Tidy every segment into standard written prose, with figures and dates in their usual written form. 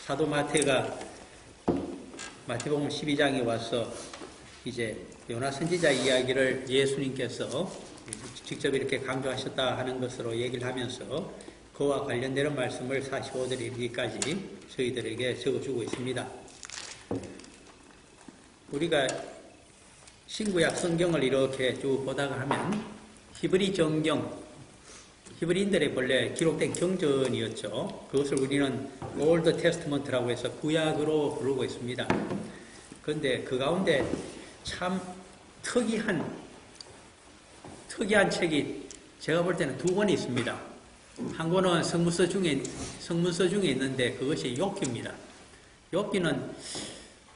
사도 마태가 마태복음 12장에 와서 이제 요나 선지자 이야기를 예수님께서 직접 이렇게 강조하셨다 하는 것으로 얘기를 하면서 그와 관련되는 말씀을 45절에 이르기까지 저희들에게 적어주고 있습니다. 우리가 신구약 성경을 이렇게 쭉 보다가 하면 히브리 정경, 히브리인들의 본래 기록된 경전이었죠. 그것을 우리는 올드 테스트먼트라고 해서 구약으로 부르고 있습니다. 그런데 그 가운데 참 특이한 책이 제가 볼 때는 두 권이 있습니다. 한 권은 성문서 중에 있는데 그것이 욥기입니다. 욥기는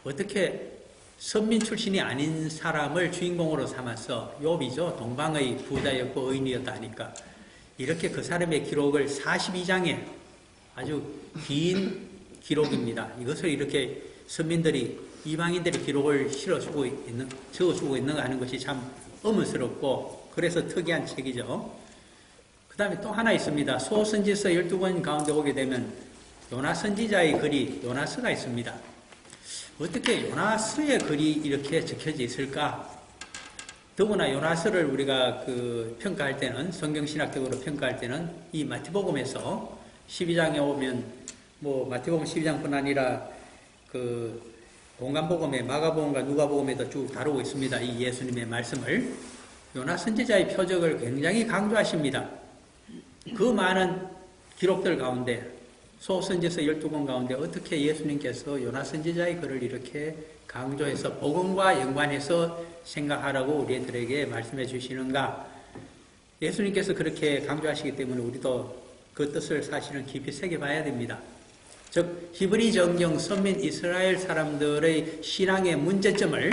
어떻게 선민 출신이 아닌 사람을 주인공으로 삼아서 욥이죠. 동방의 부자였고 의인이었다 하니까 이렇게 그 사람의 기록을 42장에 아주 긴 기록입니다. 이것을 이렇게 선민들이 이방인들이 기록을 적어주고 있는 하는 것이 참 의문스럽고 그래서 특이한 책이죠. 그 다음에 또 하나 있습니다. 소선지서 12권 가운데 오게 되면 요나 선지자의 글이 요나서가 있습니다. 어떻게 요나서의 글이 이렇게 적혀져 있을까? 더구나 요나서를 우리가 평가할 때는 성경신학적으로 평가할 때는 이 마태복음에서 12장에 오면 마태복음 12장뿐 아니라 공간복음에 마가복음과 누가복음에도 쭉 다루고 있습니다. 이 예수님의 말씀을 요나 선지자의 표적을 굉장히 강조하십니다. 그 많은 기록들 가운데 소선지서 12권 가운데 어떻게 예수님께서 요나 선지자의 글을 이렇게 강조해서 복음과 연관해서 생각하라고 우리들에게 말씀해 주시는가? 예수님께서 그렇게 강조하시기 때문에 우리도 그 뜻을 사실은 깊이 새겨봐야 됩니다. 즉 히브리 정경 선민 이스라엘 사람들의 신앙의 문제점을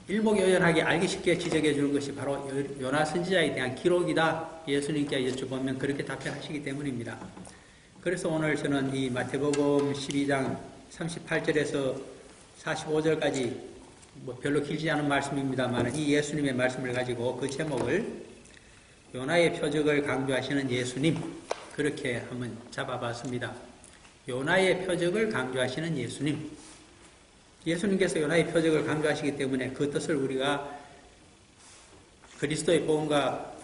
일목요연하게 알기 쉽게 지적해 주는 것이 바로 요나 선지자에 대한 기록이다. 예수님께 여쭤보면 그렇게 답변하시기 때문입니다. 그래서 오늘 저는 이 마태복음 12장 38절에서 45절까지 별로 길지 않은 말씀입니다만 이 예수님의 말씀을 가지고 그 제목을 요나의 표적을 강조하시는 예수님 그렇게 한번 잡아봤습니다. 요나의 표적을 강조하시는 예수님. 예수님께서 요나의 표적을 강조하시기 때문에 그 뜻을 우리가 그리스도의 복음과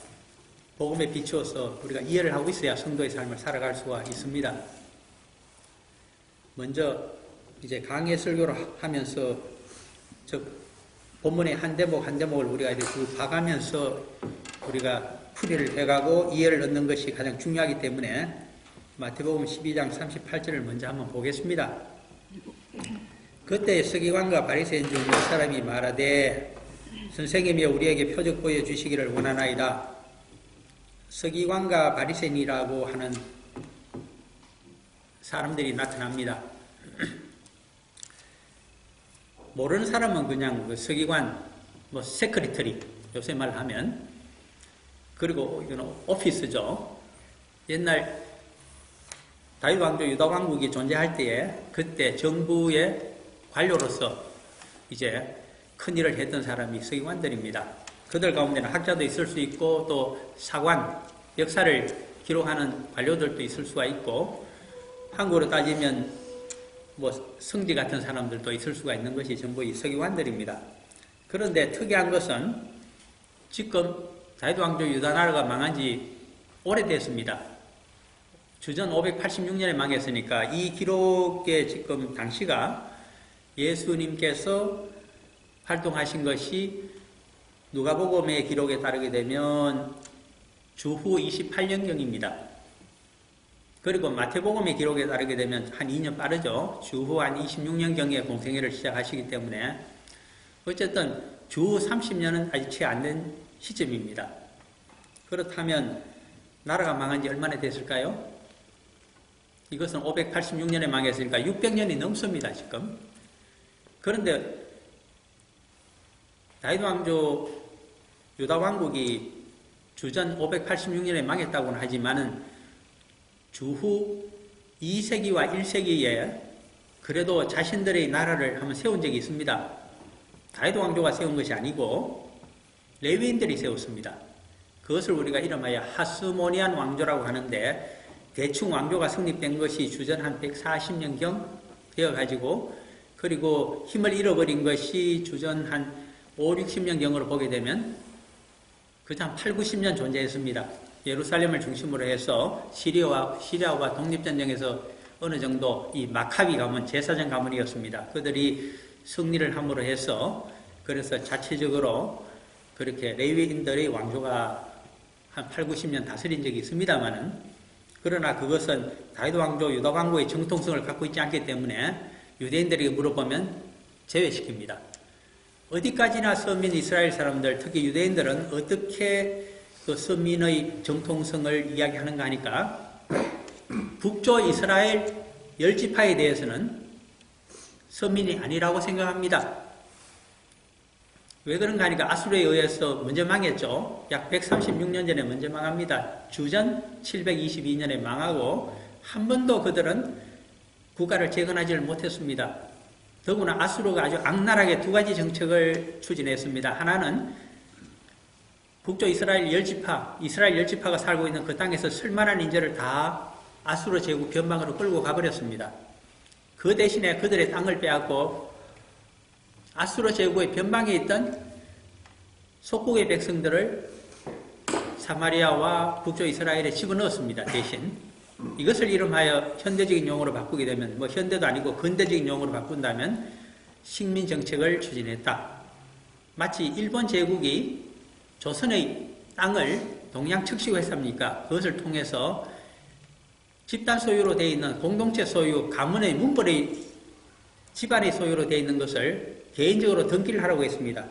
복음에 비추어서 우리가 이해를 하고 있어야 성도의 삶을 살아갈 수가 있습니다. 먼저 이제 강해 설교를 하면서 즉 본문의 한 대목 한 대목을 우리가 이렇게 봐가면서 우리가 풀이를 해가고 이해를 얻는 것이 가장 중요하기 때문에 마태복음 12장 38절을 먼저 한번 보겠습니다. 그때 서기관과 바리새인 중 몇 사람이 말하되 선생님이여 우리에게 표적 보여주시기를 원하나이다. 서기관과 바리새인이라고 하는 사람들이 나타납니다. 모르는 사람은 그냥 서기관, 세크리터리 요새 말하면 그리고 이거는 오피스죠. 옛날 다윗 왕조 유다 왕국이 존재할 때에 그때 정부의 관료로서 이제 큰 일을 했던 사람이 서기관들입니다. 그들 가운데는 학자도 있을 수 있고 또 사관, 역사를 기록하는 관료들도 있을 수가 있고 한국으로 따지면 성지 같은 사람들도 있을 수가 있는 것이 전부 이 서기관들입니다. 그런데 특이한 것은 지금 다윗 왕조 유다 나라가 망한 지 오래됐습니다. 주전 586년에 망했으니까 이 기록의 지금 당시가 예수님께서 활동하신 것이 누가복음의 기록에 따르게 되면 주후 28년경입니다. 그리고 마태복음의 기록에 따르게 되면 한 2년 빠르죠. 주후 한 26년경에 공생애를 시작하시기 때문에 어쨌든 주후 30년은 아직 채 안 된 시점입니다. 그렇다면 나라가 망한 지 얼마나 됐을까요? 이것은 586년에 망했으니까 600년이 넘습니다. 지금. 그런데 다윗 왕조 유다 왕국이 주전 586년에 망했다고는 하지만은 주후 2세기와 1세기에 그래도 자신들의 나라를 한번 세운 적이 있습니다. 다윗 왕조가 세운 것이 아니고 레위인들이 세웠습니다. 그것을 우리가 이름하여 하스모니안 왕조라고 하는데 대충 왕조가 성립된 것이 주전 한 140년경 되어가지고 그리고 힘을 잃어버린 것이 주전 한 5, 60년경으로 보게 되면 그저 한 8, 90년 존재했습니다. 예루살렘을 중심으로 해서 시리아와 독립전쟁에서 어느 정도 이 마카비 가문, 제사장 가문이었습니다. 그들이 승리를 함으로 해서 그래서 자체적으로 그렇게 레위인들의 왕조가 한 8, 90년 다스린 적이 있습니다만은 그러나 그것은 다윗 왕조, 유다 왕국의 정통성을 갖고 있지 않기 때문에 유대인들에게 물어보면 제외시킵니다. 어디까지나 서민 이스라엘 사람들, 특히 유대인들은 어떻게 그 서민의 정통성을 이야기하는가 하니까 북조 이스라엘 10지파에 대해서는 서민이 아니라고 생각합니다. 왜 그런가 하니까 아수르에 의해서 먼저 망했죠. 약 136년 전에 먼저 망합니다. 주전 722년에 망하고 한 번도 그들은 국가를 재건하지를 못했습니다. 더구나 아수르가 아주 악랄하게 두 가지 정책을 추진했습니다. 하나는 북조 이스라엘 10지파가 살고 있는 그 땅에서 쓸만한 인재를 다 아수르 제국 변방으로 끌고 가버렸습니다. 그 대신에 그들의 땅을 빼앗고 아수르 제국의 변방에 있던 속국의 백성들을 사마리아와 북조 이스라엘에 집어넣었습니다. 대신 이것을 이름하여 현대적인 용어로 바꾸게 되면 뭐 현대도 아니고 근대적인 용어로 바꾼다면 식민 정책을 추진했다. 마치 일본 제국이 조선의 땅을 동양 척시고 했습니까? 그것을 통해서 집단 소유로 되어 있는 공동체 소유, 가문의 문벌의 집안의 소유로 되어 있는 것을 개인적으로 등기를 하라고 했습니다.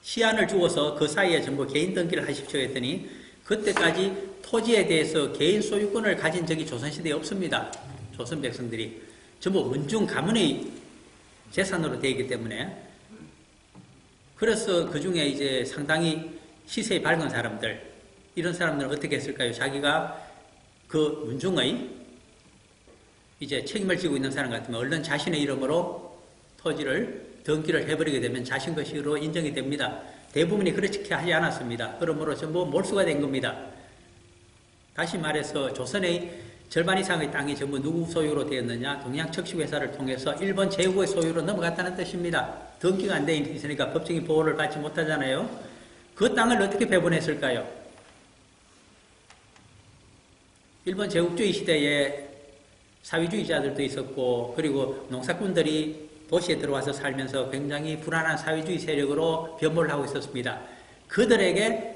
시한을 주어서 그 사이에 전부 개인 등기를 하십시오 했더니 그때까지 토지에 대해서 개인 소유권을 가진 적이 조선시대에 없습니다. 조선 백성들이 전부 문중 가문의 재산으로 되어 있기 때문에 그래서 그 중에 이제 상당히 시세에 밝은 사람들 이런 사람들은 어떻게 했을까요? 자기가 그 문중의 이제 책임을 지고 있는 사람 같으면 얼른 자신의 이름으로 토지를 등기를 해버리게 되면 자신 것으로 인정이 됩니다. 대부분이 그렇게 하지 않았습니다. 그러므로 전부 몰수가 된 겁니다. 다시 말해서 조선의 절반 이상의 땅이 전부 누구 소유로 되었느냐? 동양척식회사를 통해서 일본 제국의 소유로 넘어갔다는 뜻입니다. 등기가 안 돼 있으니까 법적인 보호를 받지 못하잖아요. 그 땅을 어떻게 배분했을까요? 일본 제국주의 시대에 사회주의자들도 있었고 그리고 농사꾼들이 도시에 들어와서 살면서 굉장히 불안한 사회주의 세력으로 변모를 하고 있었습니다. 그들에게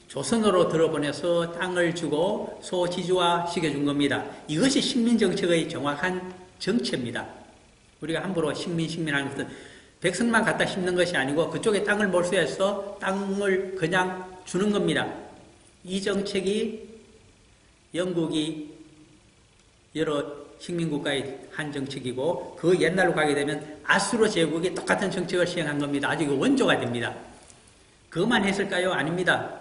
조선으로 들어보내서 땅을 주고 소지주화 시켜준 겁니다. 이것이 식민정책의 정확한 정체입니다. 우리가 함부로 식민하는 것은 백성만 갖다 심는 것이 아니고 그쪽에 땅을 몰수해서 땅을 그냥 주는 겁니다. 이 정책이 영국이 여러 식민국가의 한 정책이고 그 옛날로 가게 되면 아수르 제국이 똑같은 정책을 시행한 겁니다. 아주 원조가 됩니다. 그것만 했을까요? 아닙니다.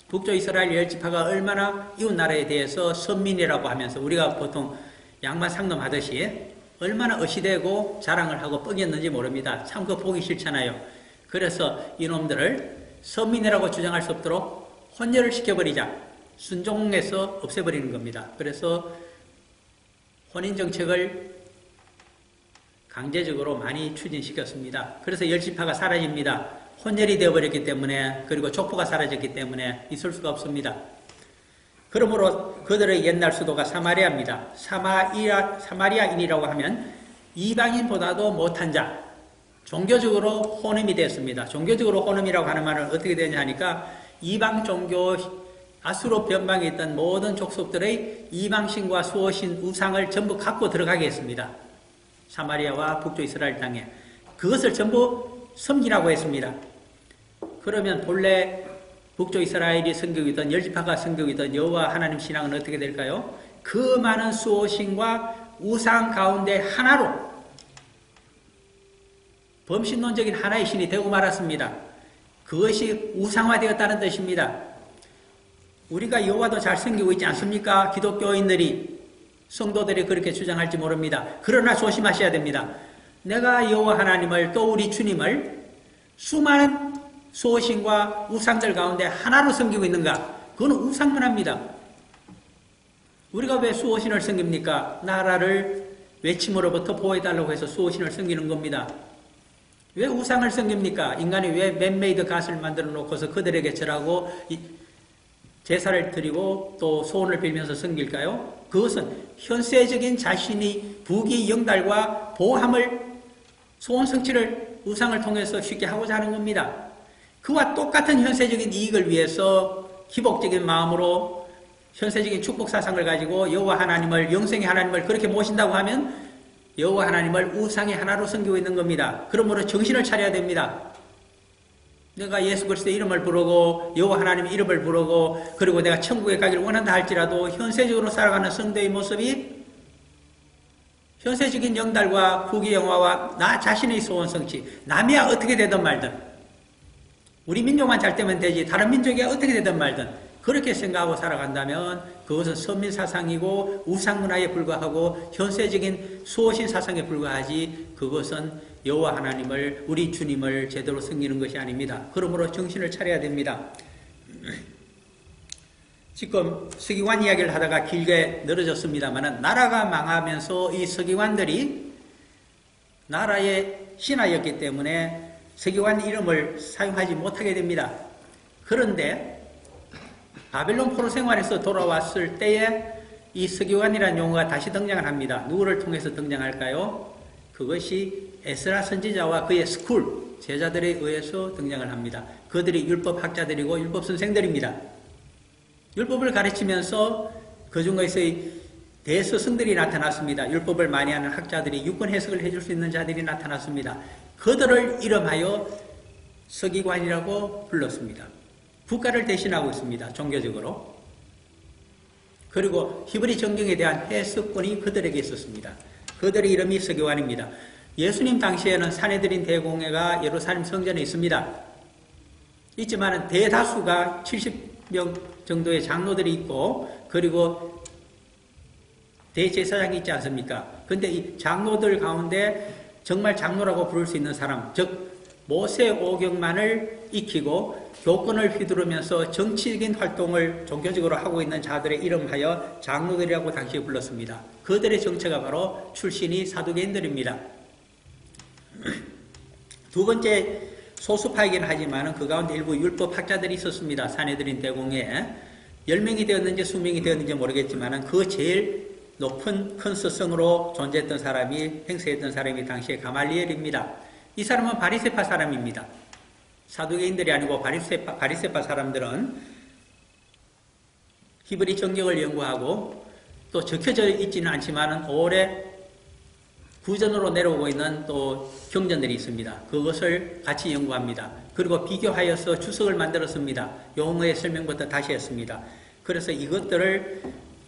북조 이스라엘 10지파가 얼마나 이웃나라에 대해서 선민이라고 하면서 우리가 보통 양반 상놈하듯이 얼마나 어시되고 자랑을 하고 뻥이었는지 모릅니다. 참 그거 보기 싫잖아요. 그래서 이놈들을 선민이라고 주장할 수 없도록 혼혈을 시켜버리자. 순종해서 없애버리는 겁니다. 그래서 혼인정책을 강제적으로 많이 추진시켰습니다. 그래서 10지파가 사라집니다. 혼혈이 되어버렸기 때문에 그리고 족보가 사라졌기 때문에 있을 수가 없습니다. 그러므로 그들의 옛날 수도가 사마리아입니다. 사마리아인이라고 하면 이방인보다도 못한 자, 종교적으로 혼음이 됐습니다. 종교적으로 혼음이라고 하는 말은 어떻게 되냐 하니까 이방 종교 아수르 변방에 있던 모든 족속들의 이방신과 수호신 우상을 전부 갖고 들어가게 했습니다. 사마리아와 북조 이스라엘 땅에 그것을 전부 섬기라고 했습니다. 그러면 본래 북조 이스라엘이 섬기던 10지파가 섬기던 여호와 하나님 신앙은 어떻게 될까요? 그 많은 수호신과 우상 가운데 하나로 범신론적인 하나의 신이 되고 말았습니다. 그것이 우상화되었다는 뜻입니다. 우리가 여호와도 잘 섬기고 있지 않습니까? 기독교인들이 성도들이 그렇게 주장할지 모릅니다. 그러나 조심하셔야 됩니다. 내가 여호와 하나님을 또 우리 주님을 수많은 수호신과 우상들 가운데 하나로 섬기고 있는가? 그건 우상문화입니다. 우리가 왜 수호신을 섬깁니까? 나라를 외침으로부터 보호해달라고 해서 수호신을 섬기는 겁니다. 왜 우상을 섬깁니까? 인간이 왜 맨메이드 갓을 만들어 놓고서 그들에게 절하고 제사를 드리고 또 소원을 빌면서 섬길까요? 그것은 현세적인 자신이 부귀 영달과 보함을 소원 성취를 우상을 통해서 쉽게 하고자 하는 겁니다. 그와 똑같은 현세적인 이익을 위해서 기복적인 마음으로 현세적인 축복 사상을 가지고 여호와 하나님을, 영생의 하나님을 그렇게 모신다고 하면 여호와 하나님을 우상의 하나로 섬기고 있는 겁니다. 그러므로 정신을 차려야 됩니다. 내가 예수 그리스도의 이름을 부르고 여호와 하나님의 이름을 부르고 그리고 내가 천국에 가기를 원한다 할지라도 현세적으로 살아가는 성도의 모습이 현세적인 영달과 부귀 영화와 나 자신의 소원 성취, 남이야 어떻게 되든 말든 우리 민족만 잘 되면 되지 다른 민족이 어떻게 되든 말든 그렇게 생각하고 살아간다면 그것은 선민사상이고 우상문화에 불과하고 현세적인 수호신 사상에 불과하지 그것은 여호와 하나님을 우리 주님을 제대로 섬기는 것이 아닙니다. 그러므로 정신을 차려야 됩니다. 지금 서기관 이야기를 하다가 길게 늘어졌습니다만 나라가 망하면서 이 서기관들이 나라의 신하였기 때문에 서기관 이름을 사용하지 못하게 됩니다. 그런데 바벨론 포로 생활에서 돌아왔을 때에 이 서기관이라는 용어가 다시 등장을 합니다. 누구를 통해서 등장할까요? 그것이 에스라 선지자와 그의 스쿨, 제자들에 의해서 등장을 합니다. 그들이 율법학자들이고 율법선생들입니다. 율법을 가르치면서 그 중에서의 대스승들이 나타났습니다. 율법을 많이 하는 학자들이 유권 해석을 해줄 수 있는 자들이 나타났습니다. 그들을 이름하여 서기관이라고 불렀습니다. 국가를 대신하고 있습니다. 종교적으로. 그리고 히브리 정경에 대한 해석권이 그들에게 있었습니다. 그들의 이름이 서기관입니다. 예수님 당시에는 산헤드린 대공회가 예루살렘 성전에 있습니다. 있지만 대다수가 70명 정도의 장로들이 있고 그리고 대제사장이 있지 않습니까? 근데 이 장로들 가운데 정말 장로라고 부를 수 있는 사람, 즉 모세 오경만을 익히고 교권을 휘두르면서 정치적인 활동을 종교적으로 하고 있는 자들의 이름하여 장로들이라고 당시에 불렀습니다. 그들의 정체가 바로 출신이 사두개인들입니다. 두 번째 소수파이긴 하지만 그 가운데 일부 율법학자들이 있었습니다. 산헤드린 대공회에 10명이 되었는지 20명이 되었는지 모르겠지만 그 제일 높은 큰 스승으로 존재했던 사람이 행세했던 사람이 당시에 가말리엘입니다. 이 사람은 바리새파 사람입니다. 사두개인들이 아니고 바리새파 사람들은 히브리 정경을 연구하고 또 적혀져 있지는 않지만 오래 구전으로 내려오고 있는 또 경전들이 있습니다. 그것을 같이 연구합니다. 그리고 비교하여서 주석을 만들었습니다. 용어의 설명부터 다시 했습니다. 그래서 이것들을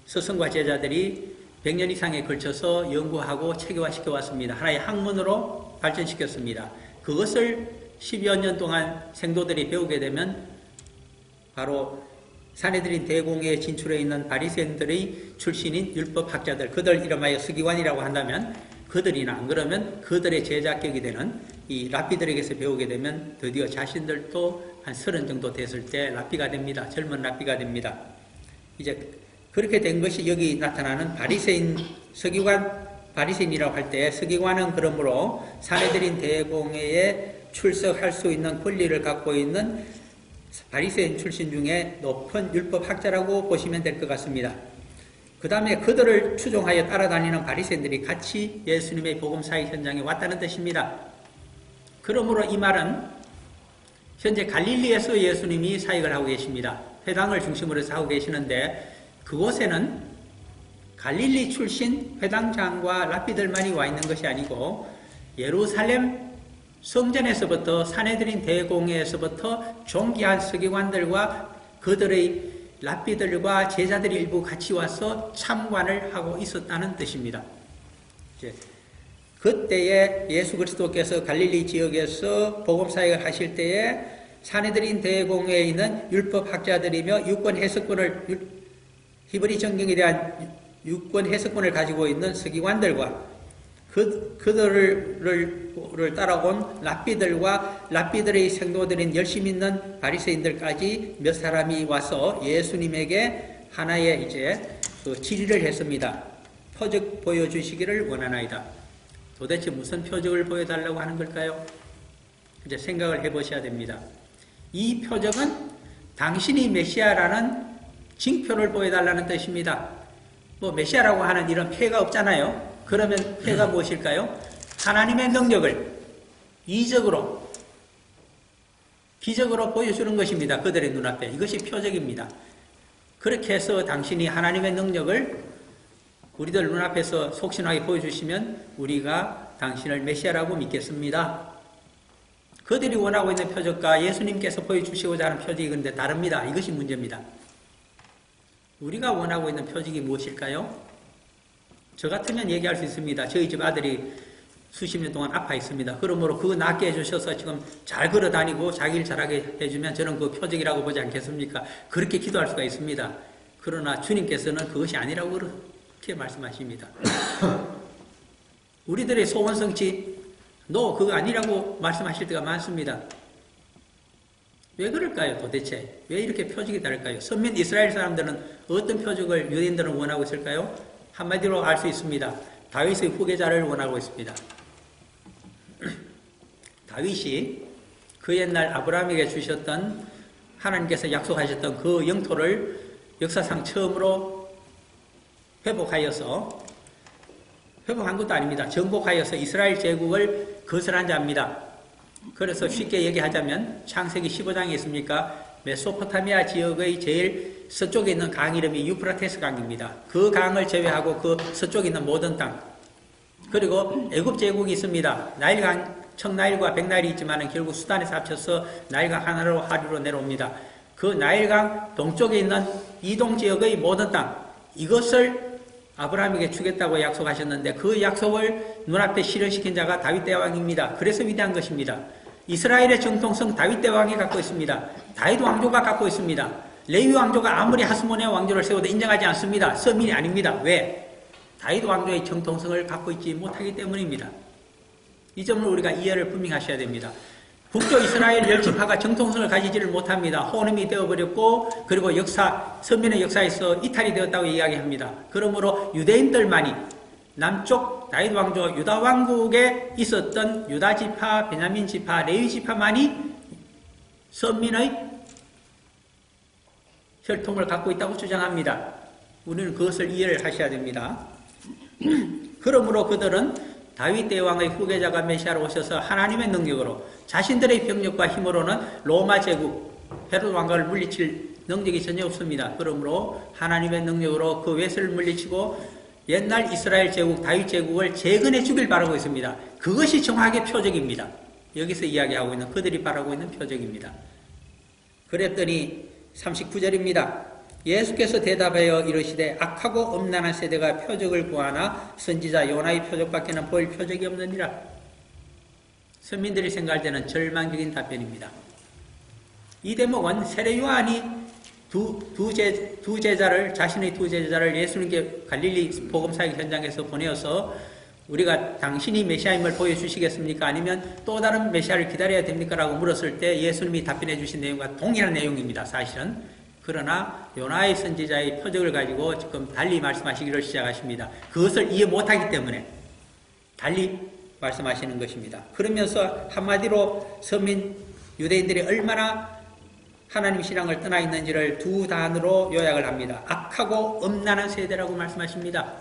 스승과 제자들이 100년 이상에 걸쳐서 연구하고 체계화시켜 왔습니다. 하나의 학문으로 발전시켰습니다. 그것을 10여 년 동안 생도들이 배우게 되면 바로 산헤드린 대공회에 진출해 있는 바리새인들의 출신인 율법학자들, 그들 이름하여 서기관이라고 한다면 그들이나 안 그러면 그들의 제자격이 되는 이 랍비들에게서 배우게 되면 드디어 자신들도 한 30 정도 됐을 때 랍비가 됩니다. 젊은 랍비가 됩니다. 이제 그렇게 된 것이 여기 나타나는 바리새인 서기관 바리새인이라고 할 때 서기관은 그러므로 산헤드린 대공회에 출석할 수 있는 권리를 갖고 있는 바리새인 출신 중에 높은 율법학자라고 보시면 될 것 같습니다. 그 다음에 그들을 추종하여 따라다니는 바리새인들이 같이 예수님의 복음사의 현장에 왔다는 뜻입니다. 그러므로 이 말은 현재 갈릴리에서 예수님이 사역을 하고 계십니다. 회당을 중심으로 해서 하고 계시는데 그곳에는 갈릴리 출신 회당장과 랍비들만이 와 있는 것이 아니고 예루살렘 성전에서부터 산헤드린 대공회에서부터 존귀한 서기관들과 그들의 랍비들과 제자들이 일부 같이 와서 참관을 하고 있었다는 뜻입니다. 그때에 예수 그리스도께서 갈릴리 지역에서 복음사역을 하실 때에 산헤드린 대공회에 있는 율법학자들이며 유권 해석권을 히브리 정경에 대한 유권 해석권을 가지고 있는 서기관들과 그들을 따라온 랍비들과 랍비들의 생도들인 열심히 있는 바리새인들까지 몇 사람이 와서 예수님에게 하나의 이제 질의를 했습니다. 표적 보여주시기를 원하나이다. 도대체 무슨 표적을 보여달라고 하는 걸까요? 이제 생각을 해보셔야 됩니다. 이 표적은 당신이 메시아라는 징표를 보여달라는 뜻입니다. 뭐 메시아라고 하는 이런 폐가 없잖아요. 그러면 폐가 무엇일까요? 하나님의 능력을 이적으로, 기적으로 보여주는 것입니다. 그들의 눈앞에. 이것이 표적입니다. 그렇게 해서 당신이 하나님의 능력을 우리들 눈앞에서 속신하게 보여주시면 우리가 당신을 메시아라고 믿겠습니다. 그들이 원하고 있는 표적과 예수님께서 보여주시고자 하는 표적이 그런데 다릅니다. 이것이 문제입니다. 우리가 원하고 있는 표적이 무엇일까요? 저 같으면 얘기할 수 있습니다. 저희 집 아들이 수십 년 동안 아파 있습니다. 그러므로 그거 낫게 해주셔서 지금 잘 걸어 다니고 자기 일 잘하게 해주면 저는 그 표적이라고 보지 않겠습니까? 그렇게 기도할 수가 있습니다. 그러나 주님께서는 그것이 아니라고 그렇게 말씀하십니다. 우리들의 소원 성취, 너 그거 아니라고 말씀하실 때가 많습니다. 왜 그럴까요 도대체? 왜 이렇게 표적이 다를까요? 선민 이스라엘 사람들은 어떤 표적을 유대인들은 원하고 있을까요? 한마디로 알 수 있습니다. 다윗의 후계자를 원하고 있습니다. 다윗이 그 옛날 아브라함에게 주셨던 하나님께서 약속하셨던 그 영토를 역사상 처음으로 회복하여서 회복한 것도 아닙니다. 정복하여서 이스라엘 제국을 건설한 자입니다. 그래서 쉽게 얘기하자면 창세기 15장에 있습니까? 메소포타미아 지역의 제일 서쪽에 있는 강 이름이 유프라테스 강입니다. 그 강을 제외하고 그 서쪽에 있는 모든 땅. 그리고 애굽 제국이 있습니다. 나일강, 청나일과 백나일이 있지만 결국 수단에서 합쳐서 나일강 하나로 하류로 내려옵니다. 그 나일강 동쪽에 있는 이동 지역의 모든 땅. 이것을 아브라함에게 주겠다고 약속하셨는데 그 약속을 눈앞에 실현시킨 자가 다윗 대왕입니다. 그래서 위대한 것입니다. 이스라엘의 정통성 다윗 대왕이 갖고 있습니다. 다윗 왕조가 갖고 있습니다. 레위 왕조가 아무리 하스모니아 왕조를 세워도 인정하지 않습니다. 서민이 아닙니다. 왜? 다윗 왕조의 정통성을 갖고 있지 못하기 때문입니다. 이 점을 우리가 이해를 분명히 하셔야 됩니다. 북쪽 이스라엘 10지파가 정통성을 가지지를 못합니다. 호놈이 되어버렸고 그리고 선민의 역사에서 이탈이 되었다고 이야기합니다. 그러므로 유대인들만이 남쪽 다윗 왕조 유다 왕국에 있었던 유다 지파, 베냐민 지파, 레위 지파만이 선민의 혈통을 갖고 있다고 주장합니다. 우리는 그것을 이해를 하셔야 됩니다. 그러므로 그들은 다윗 대왕의 후계자가 메시아로 오셔서 하나님의 능력으로 자신들의 병력과 힘으로는 로마 제국, 헤롯 왕가를 물리칠 능력이 전혀 없습니다. 그러므로 하나님의 능력으로 그 외세를 물리치고 옛날 이스라엘 제국, 다윗 제국을 재건해 주길 바라고 있습니다. 그것이 정확하게 표적입니다. 여기서 이야기하고 있는 그들이 바라고 있는 표적입니다. 그랬더니 39절입니다. 예수께서 대답하여 이르시되 악하고 음란한 세대가 표적을 구하나 선지자 요나의 표적밖에는 보일 표적이 없느니라. 선민들이 생각할 때는 절망적인 답변입니다. 이 대목은 세례 요한이 자신의 두 제자를 예수님께 갈릴리 복음사역 현장에서 보내어서 우리가 당신이 메시아임을 보여주시겠습니까? 아니면 또 다른 메시아를 기다려야 됩니까? 라고 물었을 때 예수님이 답변해 주신 내용과 동일한 내용입니다. 사실은. 그러나 요나의 선지자의 표적을 가지고 지금 달리 말씀하시기를 시작하십니다. 그것을 이해 못하기 때문에 달리 말씀하시는 것입니다. 그러면서 한마디로 선민 유대인들이 얼마나 하나님 신앙을 떠나 있는지를 두 단어로 요약을 합니다. 악하고 음란한 세대라고 말씀하십니다.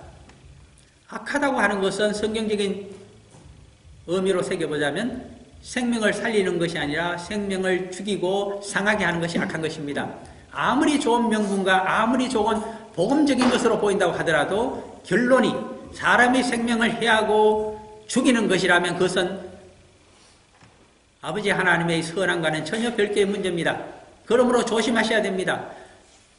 악하다고 하는 것은 성경적인 의미로 새겨보자면 생명을 살리는 것이 아니라 생명을 죽이고 상하게 하는 것이 악한 것입니다. 아무리 좋은 명분과 아무리 좋은 복음적인 것으로 보인다고 하더라도 결론이 사람의 생명을 해하고 죽이는 것이라면 그것은 아버지 하나님의 선함과는 전혀 별개의 문제입니다. 그러므로 조심하셔야 됩니다.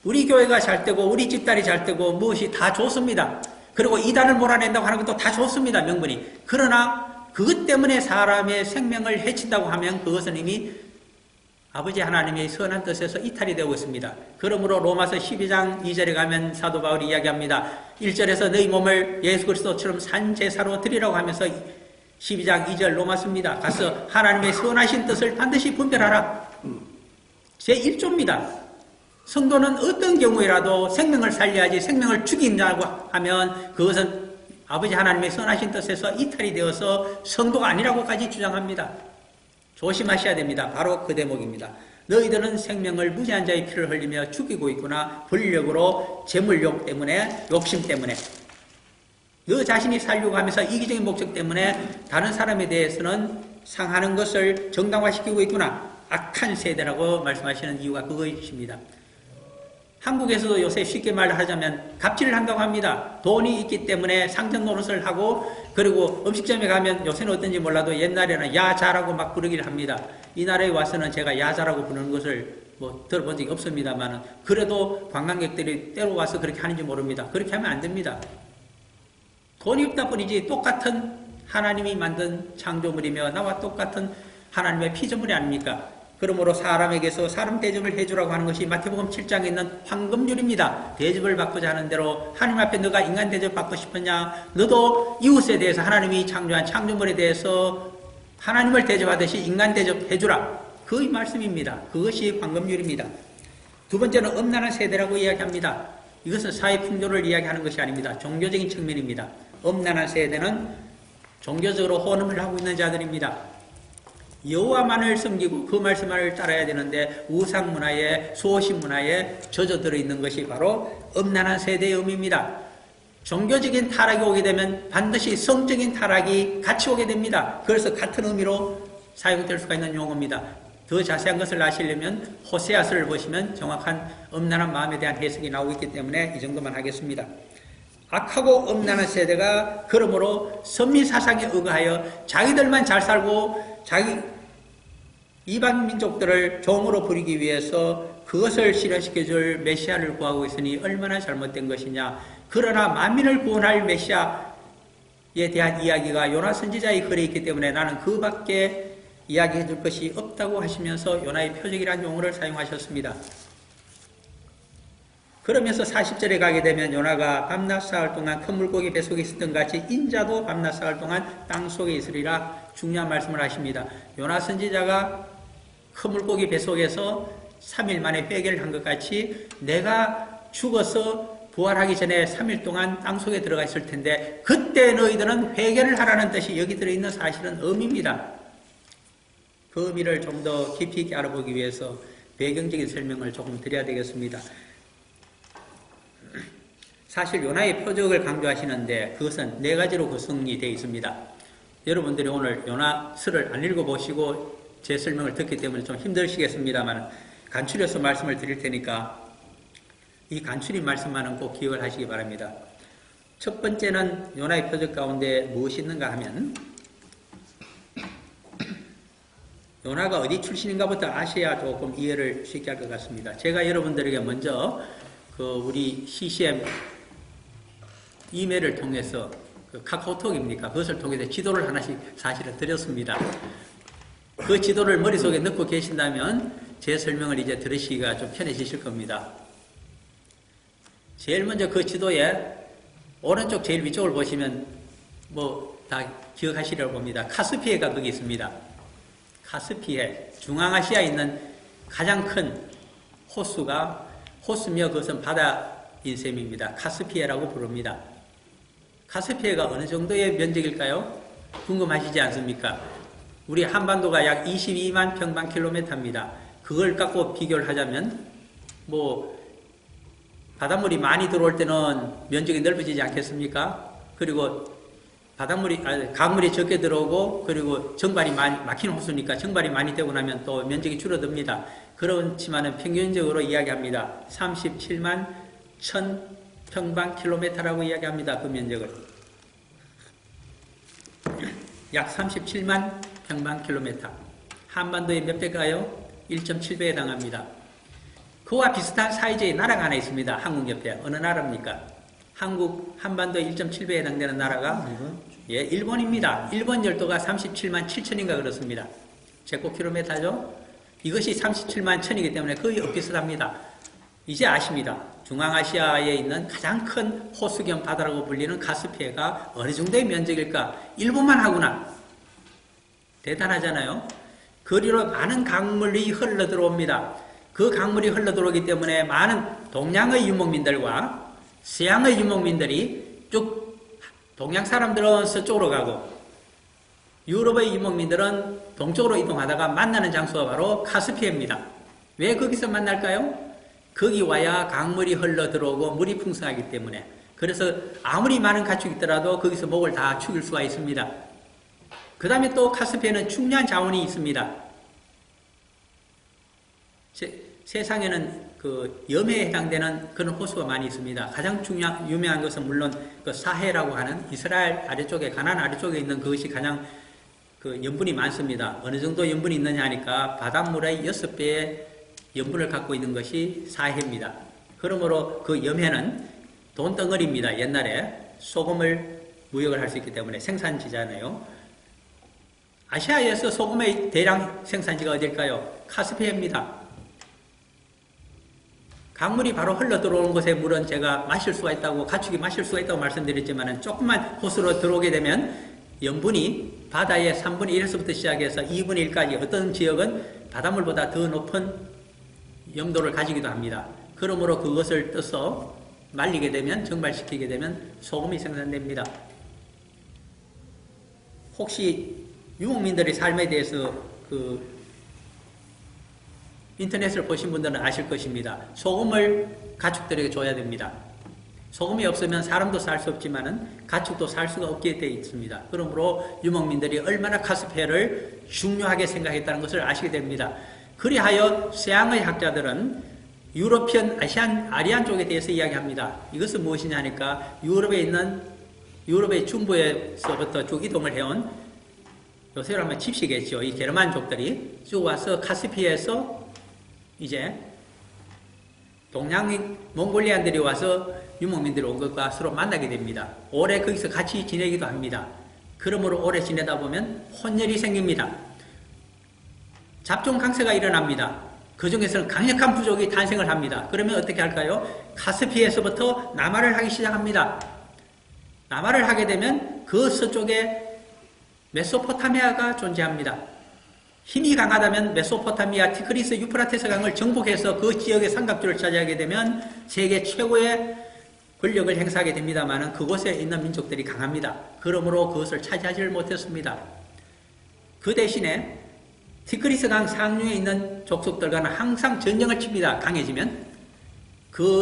우리 교회가 잘 되고 우리 집단이 잘 되고 무엇이 다 좋습니다. 그리고 이단을 몰아낸다고 하는 것도 다 좋습니다. 명분이. 그러나 그것 때문에 사람의 생명을 해친다고 하면 그것은 이미 아버지 하나님의 선한 뜻에서 이탈이 되고 있습니다. 그러므로 로마서 12장 2절에 가면 사도 바울이 이야기합니다. 1절에서 너희 몸을 예수 그리스도처럼 산 제사로 드리라고 하면서 12장 2절 로마서입니다. 가서 하나님의 선하신 뜻을 반드시 분별하라. 제1조입니다. 성도는 어떤 경우에라도 생명을 살려야지 생명을 죽인다고 하면 그것은 아버지 하나님의 선하신 뜻에서 이탈이 되어서 성도가 아니라고까지 주장합니다. 조심하셔야 됩니다. 바로 그 대목입니다. 너희들은 생명을 무지한 자의 피를 흘리며 죽이고 있구나. 불력으로 재물욕 때문에 욕심 때문에 너 자신이 살려고 하면서 이기적인 목적 때문에 다른 사람에 대해서는 상하는 것을 정당화시키고 있구나. 악한 세대라고 말씀하시는 이유가 그것입니다. 한국에서도 요새 쉽게 말하자면 갑질을 한다고 합니다. 돈이 있기 때문에 상점 노릇을 하고 그리고 음식점에 가면 요새는 어떤지 몰라도 옛날에는 야자라고 막 부르기를 합니다. 이 나라에 와서는 제가 야자라고 부르는 것을 들어본 적이 없습니다만 그래도 관광객들이 때로 와서 그렇게 하는지 모릅니다. 그렇게 하면 안 됩니다. 돈이 없다 뿐이지 똑같은 하나님이 만든 창조물이며 나와 똑같은 하나님의 피조물이 아닙니까? 그러므로 사람에게서 사람 대접을 해주라고 하는 것이 마태복음 7장에 있는 황금률입니다. 대접을 받고자 하는 대로 하나님 앞에 너가 인간 대접 받고 싶으냐? 너도 이웃에 대해서 하나님이 창조한 창조물에 대해서 하나님을 대접하듯이 인간 대접해주라. 그 말씀입니다. 그것이 황금률입니다. 두 번째는 음란한 세대라고 이야기합니다. 이것은 사회 풍조를 이야기하는 것이 아닙니다. 종교적인 측면입니다. 음란한 세대는 종교적으로 혼음을 하고 있는 자들입니다. 여호와만을 섬기고 그 말씀을 따라야 되는데 우상 문화에 소신 문화에 젖어들어 있는 것이 바로 음란한 세대의 의미입니다. 종교적인 타락이 오게 되면 반드시 성적인 타락이 같이 오게 됩니다. 그래서 같은 의미로 사용될 수가 있는 용어입니다. 더 자세한 것을 아시려면 호세아서를 보시면 정확한 음란한 마음에 대한 해석이 나오고 있기 때문에 이 정도만 하겠습니다. 악하고 음란한 세대가 그러므로 선민사상에 의거하여 자기들만 잘 살고 자기 이방 민족들을 종으로 부리기 위해서 그것을 실현시켜줄 메시아를 구하고 있으니 얼마나 잘못된 것이냐. 그러나 만민을 구원할 메시아에 대한 이야기가 요나 선지자의 글에 있기 때문에 나는 그 밖에 이야기해 줄 것이 없다고 하시면서 요나의 표적이라는 용어를 사용하셨습니다. 그러면서 40절에 가게 되면 요나가 밤낮 사흘 동안 큰 물고기 뱃속에 있었던 같이 인자도 밤낮 사흘 동안 땅속에 있으리라 중요한 말씀을 하십니다. 요나 선지자가 큰 물고기 뱃속에서 3일 만에 회개를 한 것 같이 내가 죽어서 부활하기 전에 3일 동안 땅속에 들어가 있을 텐데 그때 너희들은 회개를 하라는 뜻이 여기 들어있는 사실은 의미입니다. 그 의미를 좀 더 깊이 있게 알아보기 위해서 배경적인 설명을 조금 드려야 되겠습니다. 사실 요나의 표적을 강조하시는데 그것은 4가지로 구성이 되어 있습니다. 여러분들이 오늘 요나서를 안 읽어보시고 제 설명을 듣기 때문에 좀 힘드시겠습니다만 간추려서 말씀을 드릴 테니까 이 간추린 말씀만은 꼭 기억을 하시기 바랍니다. 첫 번째는 요나의 표적 가운데 무엇이 있는가 하면 요나가 어디 출신인가부터 아셔야 조금 이해를 쉽게 할 것 같습니다. 제가 여러분들에게 먼저 우리 CCM 이메일을 통해서 카카오톡입니까? 그것을 통해서 지도를 하나씩 사실은 드렸습니다. 그 지도를 머릿속에 넣고 계신다면 제 설명을 이제 들으시기가 좀 편해지실 겁니다. 제일 먼저 그 지도에 오른쪽 제일 위쪽을 보시면 다 기억하시려고 봅니다. 카스피해가 거기 있습니다. 카스피해, 중앙아시아에 있는 가장 큰 호수며 그것은 바다인 셈입니다. 카스피해라고 부릅니다. 카스피해가 어느 정도의 면적일까요? 궁금하시지 않습니까? 우리 한반도가 약 22만 평방킬로미터입니다. 그걸 갖고 비교를 하자면 바닷물이 많이 들어올 때는 면적이 넓어지지 않겠습니까? 그리고 강물이 적게 들어오고 그리고 정발이 막힌 호수니까 정발이 많이 되고 나면 또 면적이 줄어듭니다. 그렇지만은 평균적으로 이야기합니다. 37만 1000평방킬로미터라고 이야기합니다. 그 면적을. 약 37만 평방킬로미터. 한반도의 몇 배일까요? 1.7배에 해당합니다. 그와 비슷한 사이즈의 나라가 하나 있습니다. 한국 옆에. 어느 나라입니까? 한반도 1.7배에 해당되는 나라가 일본입니다. 일본 열도가 37만 7천인가 그렇습니다. 제곱킬로미터죠? 이것이 37만 1000이기 때문에 거의 엇비슷합니다. 이제 아십니다. 중앙아시아에 있는 가장 큰 호수 겸 바다라고 불리는 카스피해가 어느 정도의 면적일까? 일본만 하구나. 대단하잖아요. 거리로 많은 강물이 흘러 들어옵니다. 그 강물이 흘러들어오기 때문에 많은 동양의 유목민들과 서양의 유목민들이 쭉 동양 사람들은 서쪽으로 가고 유럽의 유목민들은 동쪽으로 이동하다가 만나는 장소가 바로 카스피해입니다. 왜 거기서 만날까요? 거기 와야 강물이 흘러들어오고 물이 풍성하기 때문에. 그래서 아무리 많은 가축이 있더라도 거기서 목을 다 죽일 수가 있습니다. 그 다음에 또 카스피해는 중요한 자원이 있습니다. 세상에는 그 염해에 해당되는 그런 호수가 많이 있습니다. 가장 유명한 것은 물론 그 사해라고 하는 이스라엘 아래쪽에, 가나안 아래쪽에 있는 그것이 가장 그 염분이 많습니다. 어느 정도 염분이 있느냐 하니까 바닷물의 6배의 염분을 갖고 있는 것이 사해입니다. 그러므로 그 염해는 돈덩어리입니다. 옛날에 소금을 무역을 할 수 있기 때문에 생산지잖아요. 아시아에서 소금의 대량 생산지가 어딜까요? 카스피해입니다. 강물이 바로 흘러 들어오는 곳의 물은 제가 마실 수가 있다고, 가축이 마실 수가 있다고 말씀드렸지만 조금만 호수로 들어오게 되면 염분이 바다의 3분의 1에서부터 시작해서 2분의 1까지 어떤 지역은 바닷물보다 더 높은 염도를 가지기도 합니다. 그러므로 그것을 떠서 말리게 되면, 증발시키게 되면 소금이 생산됩니다. 혹시 유목민들의 삶에 대해서 인터넷을 보신 분들은 아실 것입니다. 소금을 가축들에게 줘야 됩니다. 소금이 없으면 사람도 살 수 없지만은 가축도 살 수가 없게 되어 있습니다. 그러므로 유목민들이 얼마나 카스피해를 중요하게 생각했다는 것을 아시게 됩니다. 그리하여 서양의 학자들은 유러피언, 아리안 쪽에 대해서 이야기합니다. 이것은 무엇이냐 하니까 유럽의 중부에서부터 쭉 이동을 해온, 요새로 하면 집시겠죠. 이 게르만족들이 쭉 와서 카스피해에서 이제 동양 몽골리안들이 와서 유목민들이 온 것과 서로 만나게 됩니다. 오래 거기서 같이 지내기도 합니다. 그러므로 오래 지내다 보면 혼혈이 생깁니다. 잡종 강세가 일어납니다. 그 중에서는 강력한 부족이 탄생을 합니다. 그러면 어떻게 할까요? 카스피해에서부터 남하를 하기 시작합니다. 남하를 하게 되면 그 서쪽에 메소포타미아가 존재합니다. 힘이 강하다면 메소포타미아, 티그리스, 유프라테스 강을 정복해서 그 지역의 삼각주를 차지하게 되면 세계 최고의 권력을 행사하게 됩니다만 그곳에 있는 민족들이 강합니다. 그러므로 그것을 차지하지를 못했습니다. 그 대신에 티그리스 강 상류에 있는 족속들과는 항상 전쟁을 칩니다. 강해지면.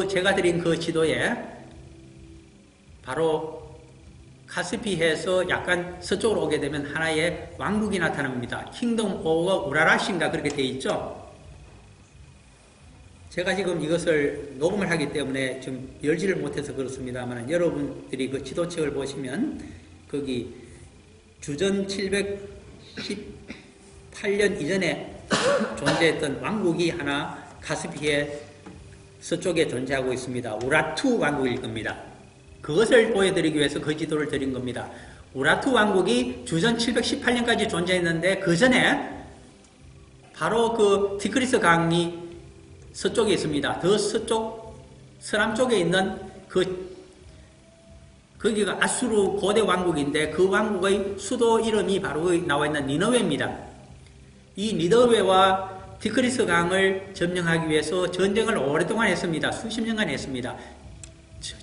제가 드린 그 지도에 바로 카스피해에서 약간 서쪽으로 오게 되면 하나의 왕국이 나타납니다. 킹덤 오브 우라라시인가 그렇게 되어 있죠. 제가 지금 이것을 녹음을 하기 때문에 좀 열지를 못해서 그렇습니다만 여러분들이 그 지도책을 보시면 거기 주전 718년 이전에 존재했던 왕국이 하나 카스피해 서쪽에 존재하고 있습니다. 우라투 왕국일 겁니다. 그것을 보여드리기 위해서 그 지도를 드린 겁니다. 우라투 왕국이 주전 718년까지 존재했는데 그 전에 바로 그 티그리스 강이 서쪽에 있습니다. 더 서쪽, 서남 쪽에 있는 거기가 아수르 고대 왕국인데 그 왕국의 수도 이름이 바로 나와 있는 니느웨입니다. 이 니느웨와 티그리스 강을 점령하기 위해서 전쟁을 오랫동안 했습니다. 수십 년간 했습니다.